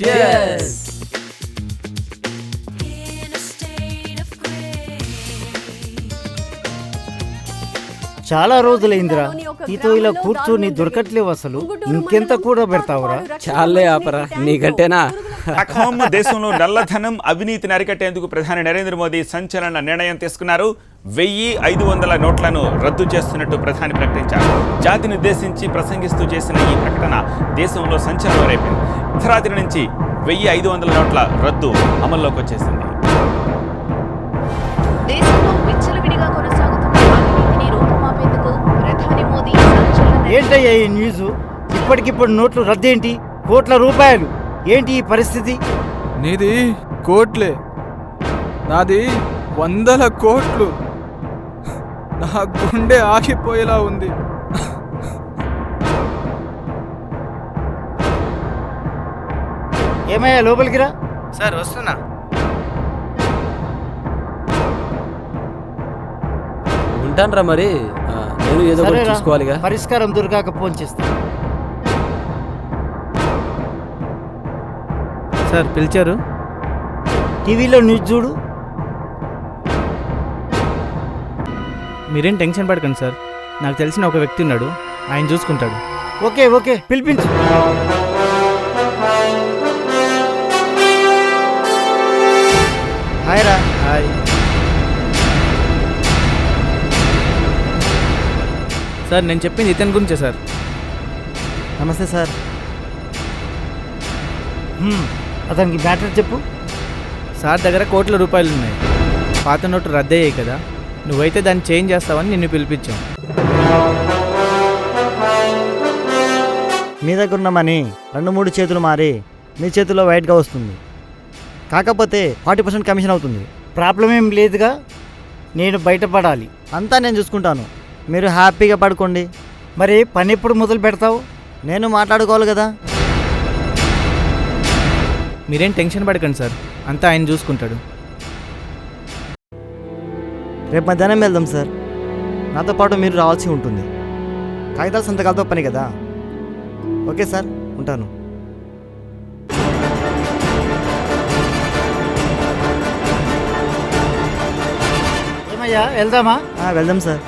Cheers. చాలా రోజులైందిరా నీతో ఇలా కూర్చొని దొరకట్లేవు, అసలు ఇంకెంత కూడా పెడతావురా? చాలే ఆపరా, నీకంటేనా? దేశంలో నల్లధనం అవినీతిని అరికట్టేందుకు ప్రధాని నరేంద్ర మోదీ సంచలన నిర్ణయం తీసుకున్నారు. 1500 నోట్లను రద్దు చేస్తున్నట్టు ప్రధాని ప్రకటించారు. జాతిని ఉద్దేశించి ప్రసంగిస్తూ చేసిన ఈ ప్రకటన దేశంలో సంచలనం రేపింది. అర్ధరాత్రి నుంచి 1500 నోట్ల రద్దు అమల్లోకి వచ్చేసింది. ఏంటయ్యా ఈ న్యూస్? ఇప్పటికిప్పుడు నోట్లు రద్దేంటి? కోట్ల రూపాయలు ఏంటి ఈ పరిస్థితి? నీది కోట్లే, నాది 100 కోట్లు. నా గుండె ఆగిపోయేలా ఉంది. ఏమయ్యా లోపలికి రా. సార్ వస్తున్నా. ఉంటానరా మరి, నేను ఏదో ఒకటి చూసుకోవాలిగా. పరిష్కారం దొరకాక ఫోన్ చేస్తా. సార్ పిలిచారు? టీవీలో న్యూస్ చూడు. మీరేం టెన్షన్ పడకండి సార్, నాకు తెలిసిన ఒక వ్యక్తి ఉన్నాడు, ఆయన చూసుకుంటాడు. ఓకే ఓకే పిలిపించు. హాయ్ రా. హాయ్ సార్, నేను చెప్పింది ఇతని గురించే సార్. నమస్తే సార్. అతనికి మ్యాటర్ చెప్పు. సార్ దగ్గర కోట్ల రూపాయలు ఉన్నాయి, పాత నోటు రద్దయ్యాయి కదా, నువ్వైతే దాన్ని చేంజ్ చేస్తావని నిన్ను పిలిపించాం. మీ దగ్గర ఉన్న మనీ 2-3 చేతులు మారి మీ చేతుల్లో వైట్గా వస్తుంది. కాకపోతే 40% కమిషన్ అవుతుంది. ప్రాబ్లం ఏం లేదుగా, నేను బయటపడాలి. అంతా నేను చూసుకుంటాను, మీరు హ్యాపీగా పడుకోండి. మరి పని ఎప్పుడు మొదలు పెడతావు? నేను మాట్లాడుకోవాలి కదా. మీరేం టెన్షన్ పడకండి సార్, అంతా ఆయన చూసుకుంటాడు. రేపు మధ్యాహ్నం వెళ్దాం సార్, నాతో పాటు మీరు రావాల్సి ఉంటుంది. కాగితాల సంతకాలతో పని కదా. ఓకే సార్, ఉంటాను. ఏమయ్యా వెళ్దామా? వెళ్దాం సార్.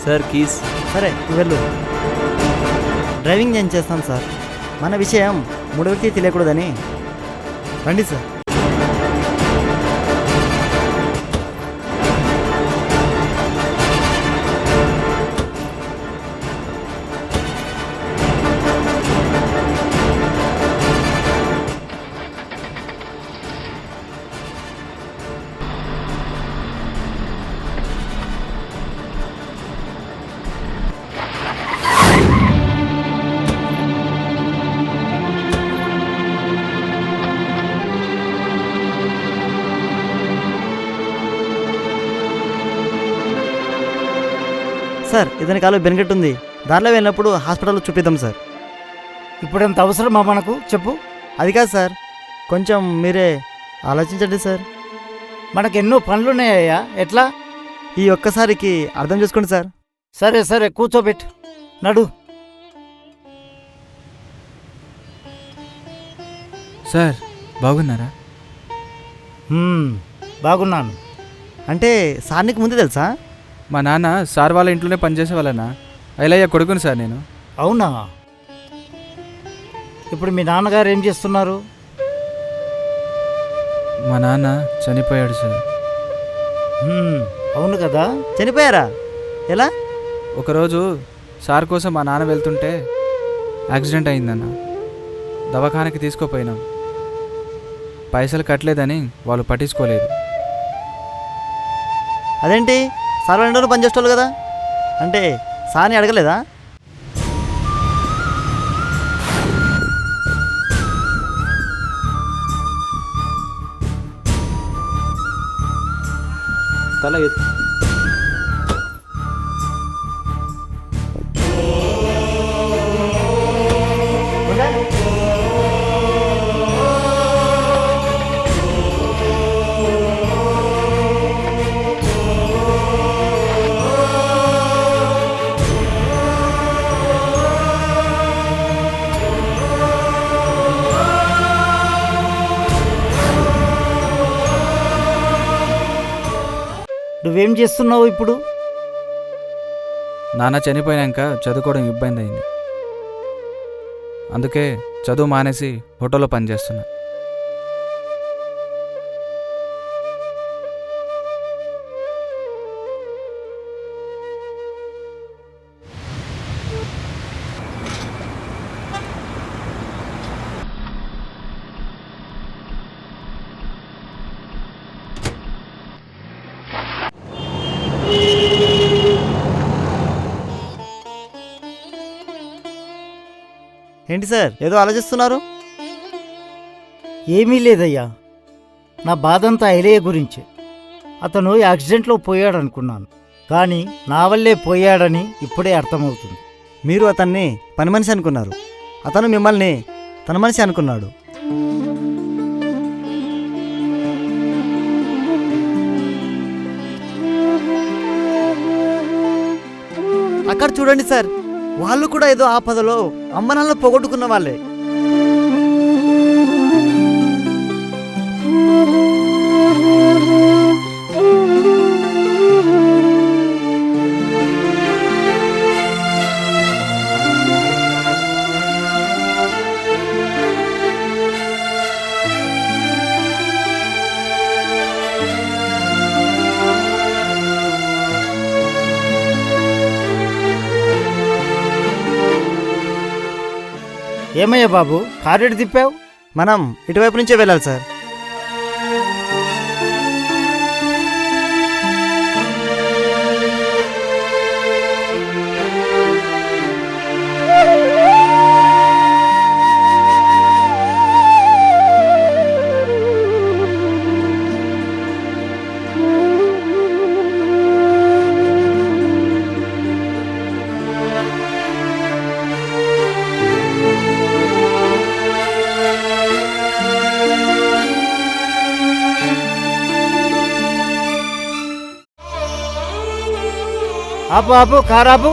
Sir keys. సరే నువ్వు వెళ్ళు, డ్రైవింగ్ నేను చేస్తాను సార్. మన విషయం 3 వ్యక్తి తెలియకూడదని. రండి సార్. సార్ ఇతని కాలు బెనిగెట్ ఉంది, దారిలో వెళ్ళినప్పుడు హాస్పిటల్లో చూపిద్దాం సార్. ఇప్పుడంత అవసరమా మనకు? చెప్పు. అది కాదు సార్, కొంచెం మీరే ఆలోచించండి సార్. మనకు ఎన్నో పనులున్నాయ్యా, ఎట్లా? ఈ ఒక్కసారికి అర్థం చేసుకోండి సార్. సరే సరే కూర్చోబెట్టు, నడు. సార్ బాగున్నారా? బాగున్నాను. అంటే సార్ నీకు ముందే తెలుసా? మా నాన్న సార్ వాళ్ళ ఇంట్లోనే పనిచేసే వాళ్ళనా, ఐలయ్య కొడుకుని సార్ నేను. అవునా? ఇప్పుడు మీ నాన్నగారు ఏం చేస్తున్నారు? మా నాన్న చనిపోయాడు సార్. అవును కదా. చనిపోయారా? ఎలా? ఒకరోజు సార్ కోసం మా నాన్న వెళ్తుంటే యాక్సిడెంట్ అయిందన్న, దవాఖానకి తీసుకుపోయినాం. పైసలు కట్టలేదని వాళ్ళు పట్టించుకోలేదు. అదేంటి, సార్ వాళ్ళ పని చేసేవాళ్ళు కదా, అంటే సార్ని అడగలేదా? తల ఎత్తు. నువ్వేం చేస్తున్నావు ఇప్పుడు? నాన్న చనిపోయాక చదువుకోవడం ఇబ్బంది అయింది. అందుకే చదువు మానేసి హోటల్లో పనిచేస్తున్నా. ఏంటి సార్ ఏదో ఆలోచిస్తున్నారు? ఏమీ లేదయ్యా, నా బాధంతా ఐలయ్య గురించే. అతను యాక్సిడెంట్లో పోయాడనుకున్నాను, కానీ నా వల్లే పోయాడని ఇప్పుడే అర్థమవుతుంది. మీరు అతన్ని పని మనిషి అనుకున్నారు, అతను మిమ్మల్ని తన మనిషి అనుకున్నాడు. అక్కడ చూడండి సార్, వాళ్ళు కూడా ఏదో ఆపదలో అమ్మనాలను పోగొట్టుకున్న వాళ్ళే. ఏమయ్యా బాబు, కారెడు తిప్పావు? మనం ఇటువైపు నుంచే వెళ్ళాలి సార్. ఆపు ఆపు, కారాపు.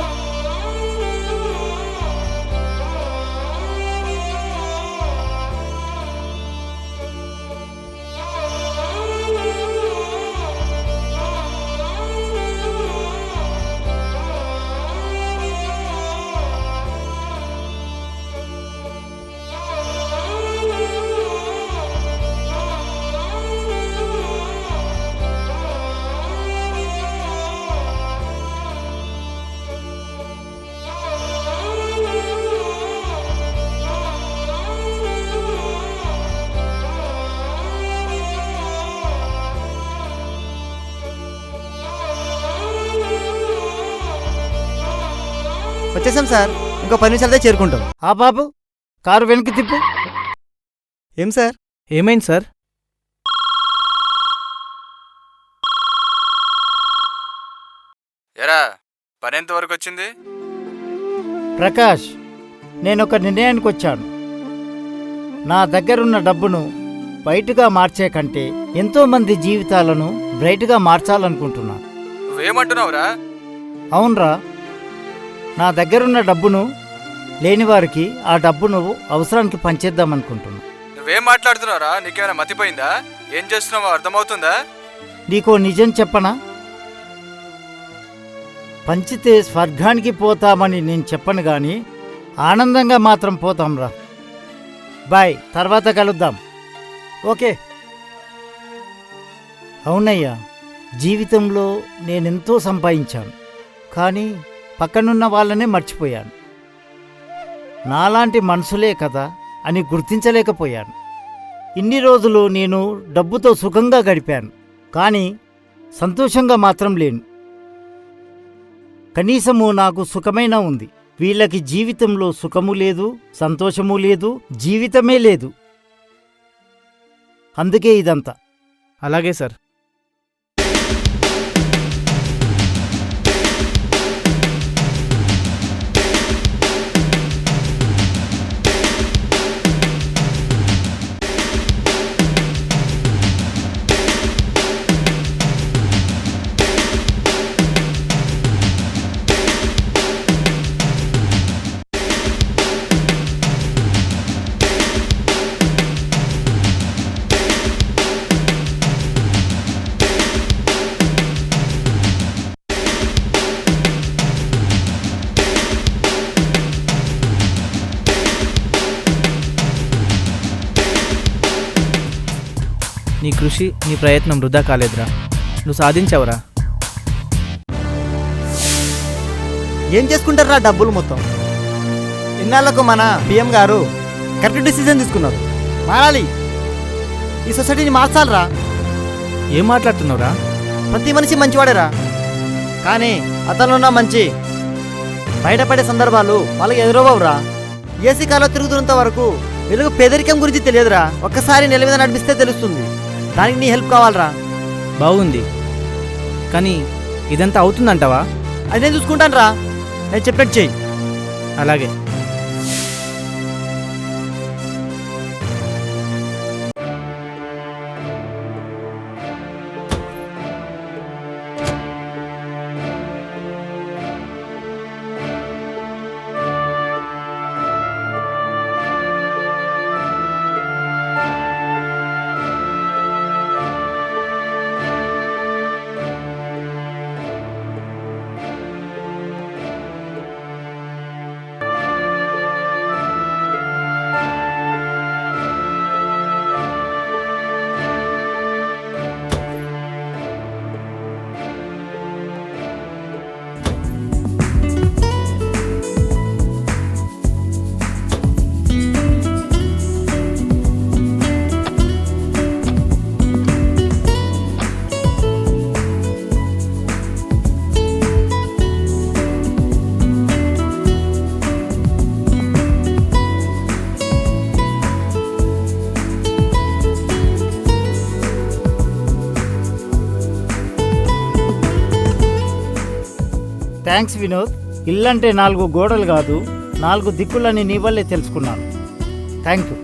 వచ్చేసాం సార్, ఇంకో 10 నిమిషాలతో చేరుకుంటాం. ఆ బాబు, కారు వెనక్కి తిప్పు. ఏం సార్? ఏమైంది సార్? ఎరా పని ఎంతవరకు వచ్చింది? ప్రకాష్, నేను ఒక నిర్ణయానికి వచ్చాను. నా దగ్గరున్న డబ్బును బయటగా మార్చే కంటే ఎంతోమంది జీవితాలను బ్రైట్గా మార్చాలనుకుంటున్నాను. నువ్వేమంటున్నావురా? అవునరా, నా దగ్గరున్న డబ్బును లేనివారికి ఆ డబ్బును అవసరానికి పంచేద్దామనుకుంటున్నా. నువ్వేం మాట్లాడుతున్నావురా? నీకేమైనా మతిపోయిందా? ఏం చేస్తున్నావో అర్థమవుతుందా? నీకో నిజం చెప్పనా? పంచితే స్వర్గానికి పోతామని నేను చెప్పను గాని ఆనందంగా మాత్రం పోతాంరా. బాయ్, తర్వాత కలుద్దాం. ఓకే. అవునయ్యా, జీవితంలో నేనెంతో సంపాదించాను, కానీ పక్కనున్న వాళ్ళనే మర్చిపోయాను. నాలాంటి మనుషులే కదా అని గుర్తించలేకపోయాను. ఇన్ని రోజులు నేను డబ్బుతో సుఖంగా గడిపాను, కానీ సంతోషంగా మాత్రం లేను. కనీసము నాకు సుఖమైనా ఉంది. వీళ్ళకి జీవితంలో సుఖము లేదు, సంతోషము లేదు, జీవితమే లేదు. అందుకే ఇదంతా. అలాగే సార్. నీ కృషి నీ ప్రయత్నం వృధా కాలేదురా, నువ్వు సాధించావురా. ఏం చేసుకుంటారా డబ్బులు మొత్తం? ఇన్నాళ్లకు మన పిఎం గారు కరెక్ట్ డిసిజన్ తీసుకున్నారు. మారాలి, ఈ సొసైటీని మార్చాలరా. ఏం మాట్లాడుతున్నావురా? ప్రతి మనిషి మంచివాడేరా, కానీ అతనున్న మంచి బయటపడే సందర్భాలు వాళ్ళకి ఎదురవ్వవురా. ఏసీ కాలో తిరుగుతున్నంత వరకు వీళ్ళకు పేదరికం గురించి తెలియదురా. ఒక్కసారి నెల మీద నడిపిస్తే తెలుస్తుంది. దానికి నీ హెల్ప్ కావాలరా. బాగుంది, కానీ ఇదంతా అవుతుందంటావా? అది నేను చూసుకుంటాను రా, నేను చెప్పినట్టు చెయ్యి. అలాగే. థ్యాంక్స్ వినోద్. ఇల్లంటే 4 గోడలు కాదు, 4 దిక్కులని నీ వల్లే తెలుసుకున్నాను. Thank you.